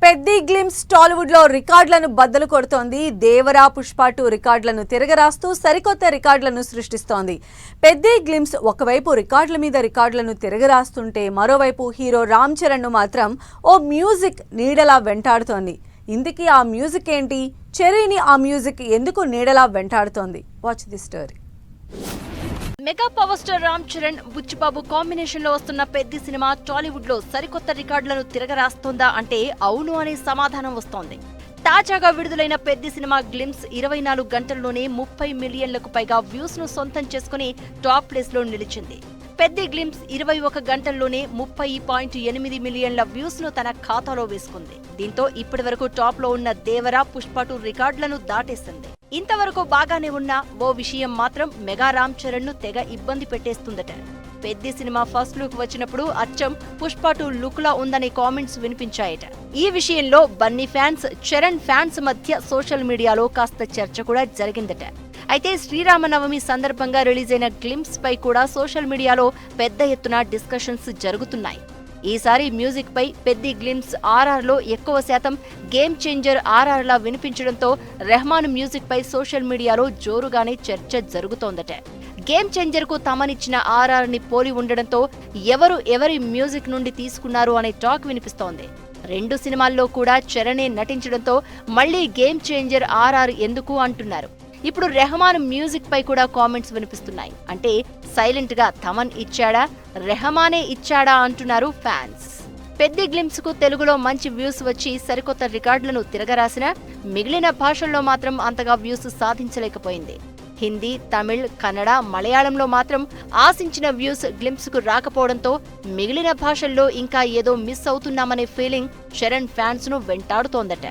Peddi glimpse Tollywood లో రికార్డులను బద్దలు కొడుతోంది. దేవరా పుష్ప 2 రికార్డులను తిరగరాస్తూ సరికొత్త రికార్డులను సృష్టిస్తోంది. పెద్ది గ్లిమ్స్ ఒకవైపు రికార్డుల మీద రికార్డులను తిరగరాస్తుంటే మరోవైపు హీరో రామ్ చరణ్ ను మాత్రం ఓ మ్యూజిక్ నీడలా వెంటాడుతోంది. ఇందుకీ ఆ మ్యూజిక్ ఏంటి? చెర్రీని ఆ మ్యూజిక్ ఎందుకు నీడలా వెంటాడుతోంది? Watch the story. Mega power star Ram Charan, Buchi Babu combination లో వస్తున్న పెద్ది సినిమా టాలీవుడ్ లో సరికొత్త రికార్డులను తిరగరాస్తోందా అంటే అవును అనే సమాధానం వస్తోంది. తాజాగా విడుదలైన పెద్ది సినిమా గ్లిమ్స్ 24 గంటల్లోనే 30 మిలియన్లకు పైగా వ్యూస్ ను సొంతం చేసుకుని టాప్ ప్లేస్ లో నిలిచింది. పెద్ది గ్లిమ్స్ 21 గంటల్లోనే 30.8 మిలియన్ల వ్యూస్ ను తన ఖాతాలో వేసుకుంది. దీంతో ఇప్పటి వరకు టాప్ లో ఉన్న దేవరా పుష్ప 2 రికార్డులను దాటేసింది. ఇంతవరకు బాగానే ఉన్న ఓ విషయం మాత్రం మెగా రామ్ చరణ్ ను తెగ ఇబ్బంది పెట్టేస్తుందట. పెద్ది సినిమా ఫస్ట్ లుక్ వచ్చినప్పుడు అచ్చం పుష్ప 2 లుక్ లా ఉందనే కామెంట్స్ వినిపించాయట. ఈ విషయంలో బన్నీ ఫ్యాన్స్, చరణ్ ఫ్యాన్స్ మధ్య సోషల్ మీడియాలో కాస్త చర్చ కూడా జరిగిందట. అయితే శ్రీరామనవమి సందర్భంగా రిలీజ్ అయిన గ్లిమ్స్ పై కూడా సోషల్ మీడియాలో పెద్ద ఎత్తున డిస్కషన్స్ జరుగుతున్నాయి. ఈసారి మ్యూజిక్ పై పెద్ది గ్లిమ్స్ ఆర్ఆర్ లో ఎక్కువ శాతం గేమ్ చేంజర్ ఆర్ఆర్ లా వినిపించడంతో రెహమాన్ మ్యూజిక్ పై సోషల్ మీడియాలో జోరుగానే చర్చ జరుగుతోందట. గేమ్ చేంజర్ కు తమనిచ్చిన ఆర్ఆర్ ని పోలి ఉండడంతో ఎవరి మ్యూజిక్ నుండి తీసుకున్నారు అనే టాక్ వినిపిస్తోంది. 2 సినిమాల్లో కూడా చరణే నటించడంతో మళ్లీ గేమ్ చేంజర్ ఆర్ఆర్ ఎందుకు అంటున్నారు. ఇప్పుడు రెహమాన్ మ్యూజిక్ పై కూడా కామెంట్స్ వినిపిస్తున్నాయి. అంటే సైలెంట్ గా తమన్ ఇచ్చాడా, రెహమానే ఇచ్చాడా అంటున్నారు ఫ్యాన్స్. పెద్ది గ్లిమ్స్ కు తెలుగులో మంచి వ్యూస్ వచ్చి సరికొత్త రికార్డులను తిరగరాసినా మిగిలిన భాషల్లో మాత్రం అంతగా వ్యూస్ సాధించలేకపోయింది. హిందీ, తమిళ్, కన్నడ, మలయాళంలో మాత్రం ఆశించిన వ్యూస్ గ్లిమ్స్ కు రాకపోవడంతో మిగిలిన భాషల్లో ఇంకా ఏదో మిస్ అవుతున్నామనే ఫీలింగ్ చరణ్ ఫ్యాన్స్ ను వెంటాడుతోందట.